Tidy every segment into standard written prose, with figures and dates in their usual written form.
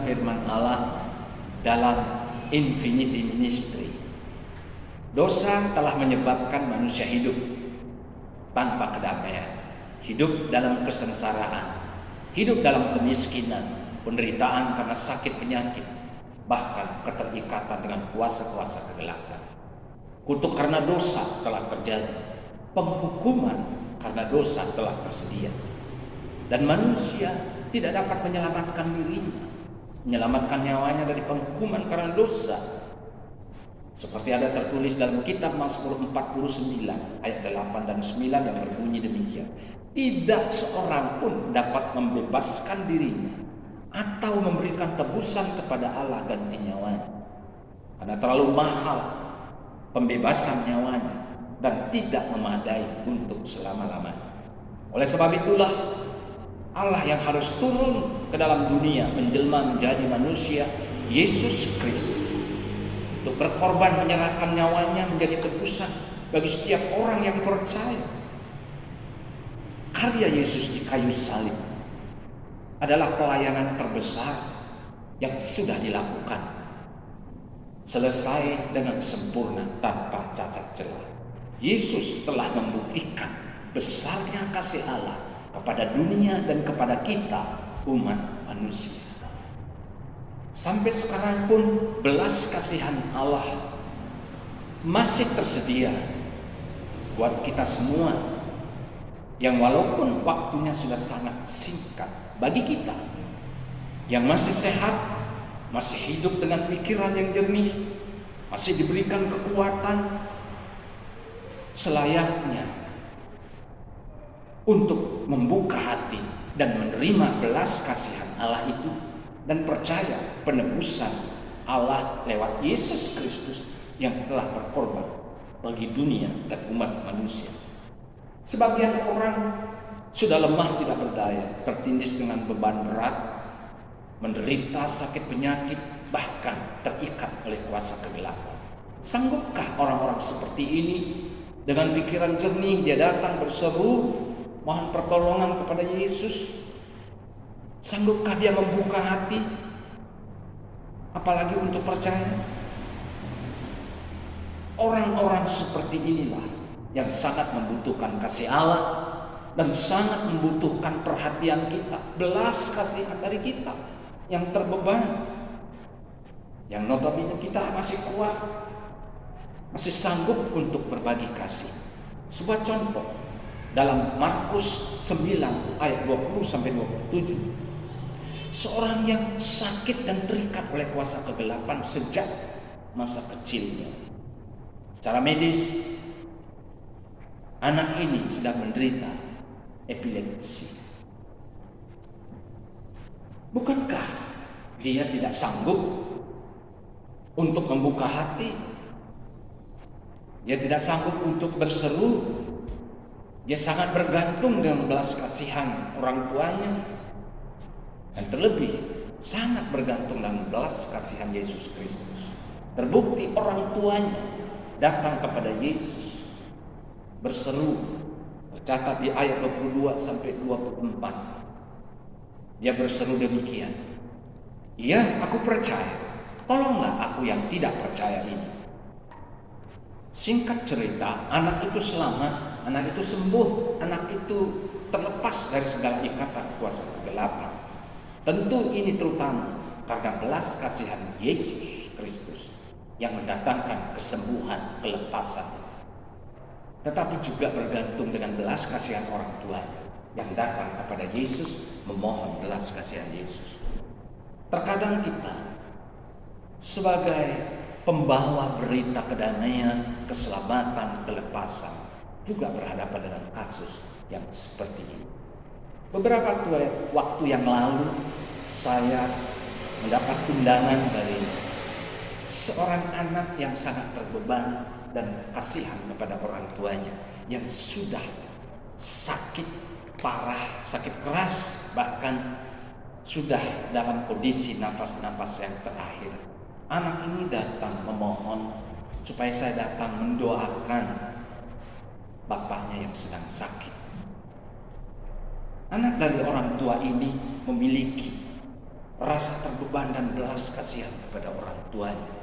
firman Allah dalam Infinity Ministry. Dosa telah menyebabkan manusia hidup tanpa kedamaian, hidup dalam kesengsaraan, hidup dalam kemiskinan, penderitaan karena sakit penyakit, bahkan keterikatan dengan kuasa-kuasa kegelapan. Kutuk karena dosa telah terjadi, penghukuman karena dosa telah tersedia, dan manusia tidak dapat menyelamatkan dirinya, menyelamatkan nyawanya dari penghukuman karena dosa. Seperti ada tertulis dalam kitab Mazmur 49 ayat 8 dan 9 yang berbunyi demikian. Tidak seorang pun dapat membebaskan dirinya atau memberikan tebusan kepada Allah ganti nyawanya, karena terlalu mahal pembebasan nyawanya dan tidak memadai untuk selama-lamanya. Oleh sebab itulah Allah yang harus turun ke dalam dunia menjelma menjadi manusia, Yesus Kristus, untuk berkorban menyerahkan nyawanya menjadi tebusan bagi setiap orang yang percaya. Karya Yesus di kayu salib adalah pelayanan terbesar yang sudah dilakukan, selesai dengan sempurna tanpa cacat celah. Yesus telah membuktikan besarnya kasih Allah kepada dunia dan kepada kita, umat manusia. Sampai sekarang pun belas kasihan Allah masih tersedia buat kita semua, yang walaupun waktunya sudah sangat singkat bagi kita yang masih sehat, masih hidup dengan pikiran yang jernih, masih diberikan kekuatan selayaknya untuk membuka hati dan menerima belas kasihan Allah itu dan percaya penebusan Allah lewat Yesus Kristus yang telah berkorban bagi dunia dan umat manusia. Sebagian orang sudah lemah tidak berdaya, tertindih dengan beban berat, menderita sakit penyakit, bahkan terikat oleh kuasa kegelapan. Sanggupkah orang-orang seperti ini dengan pikiran jernih dia datang berseru mohon pertolongan kepada Yesus? Sanggupkah dia membuka hati, apalagi untuk percaya? Orang-orang seperti inilah yang sangat membutuhkan kasih Allah dan sangat membutuhkan perhatian kita, belas kasihan dari kita yang terbeban, yang notabene kita masih kuat, masih sanggup untuk berbagi kasih. Sebuah contoh dalam Markus 9 ayat 20 sampai 27. Seorang yang sakit dan terikat oleh kuasa kegelapan sejak masa kecilnya. Secara medis, anak ini sedang menderita epilepsi. Bukankah dia tidak sanggup untuk membuka hati? Dia tidak sanggup untuk berseru. Dia sangat bergantung dengan belas kasihan orang tuanya, dan terlebih sangat bergantung dengan belas kasihan Yesus Kristus. Terbukti orang tuanya datang kepada Yesus berseru, tercatat di ayat 22 sampai 24. Dia berseru demikian, "Ya, aku percaya. Tolonglah aku yang tidak percaya ini." Singkat cerita, anak itu selamat, anak itu sembuh, anak itu terlepas dari segala ikatan kuasa kegelapan. Tentu ini terutama karena belas kasihan Yesus Kristus yang mendatangkan kesembuhan, kelepasan. Tetapi juga bergantung dengan belas kasihan orang tuanya yang datang kepada Yesus memohon belas kasihan Yesus. Terkadang kita sebagai pembawa berita kedamaian, keselamatan, kelepasan juga berhadapan dengan kasus yang seperti ini. Beberapa waktu yang lalu saya mendapat undangan dari seorang anak yang sangat terbeban dan kasihan kepada orang tuanya yang sudah sakit parah, sakit keras, bahkan sudah dalam kondisi nafas-nafas yang terakhir. Anak ini datang memohon supaya saya datang mendoakan bapaknya yang sedang sakit. Anak dari orang tua ini memiliki rasa terbeban dan belas kasihan kepada orang tuanya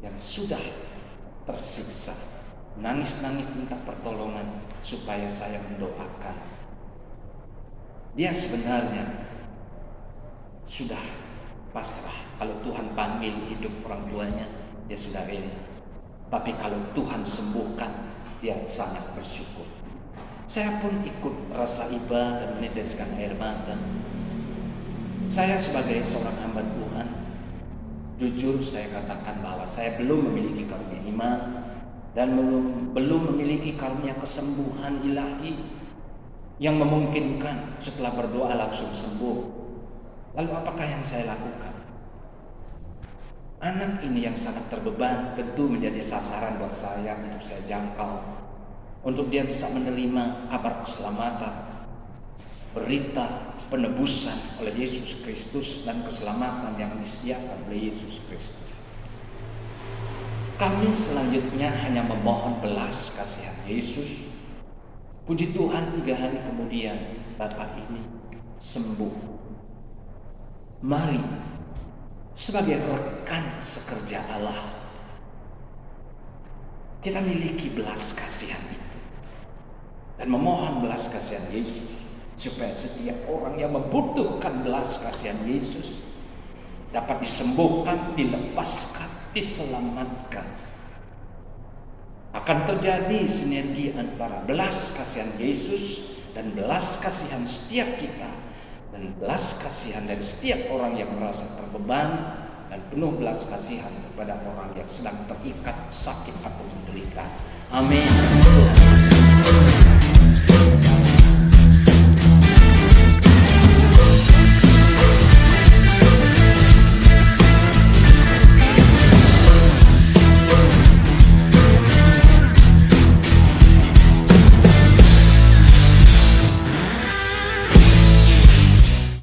yang sudah tersiksa, nangis-nangis minta pertolongan supaya saya mendoakan. Dia sebenarnya sudah pasrah. Kalau Tuhan panggil hidup orang tuanya, dia sudah rela. Tapi kalau Tuhan sembuhkan, dia sangat bersyukur. Saya pun ikut rasa iba dan meneteskan air mata. Saya sebagai seorang hamba Tuhan, jujur saya katakan bahwa saya belum memiliki karunia iman dan belum memiliki karunia kesembuhan ilahi yang memungkinkan setelah berdoa langsung sembuh. Lalu apakah yang saya lakukan? Anak ini yang sangat terbeban tentu menjadi sasaran buat saya untuk saya jangkau, untuk dia bisa menerima kabar keselamatan, berita penebusan oleh Yesus Kristus dan keselamatan yang disediakan oleh Yesus Kristus. Kami selanjutnya hanya memohon belas kasihan Yesus. Puji Tuhan, 3 hari kemudian Bapak ini sembuh. Mari sebagai rekan sekerja Allah kita miliki belas kasihan itu dan memohon belas kasihan Yesus, supaya setiap orang yang membutuhkan belas kasihan Yesus dapat disembuhkan, dilepaskan, diselamatkan. Akan terjadi sinergi antara belas kasihan Yesus dan belas kasihan setiap kita, dan belas kasihan dari setiap orang yang merasa terbeban, dan penuh belas kasihan kepada orang yang sedang terikat sakit atau menderita. Amin.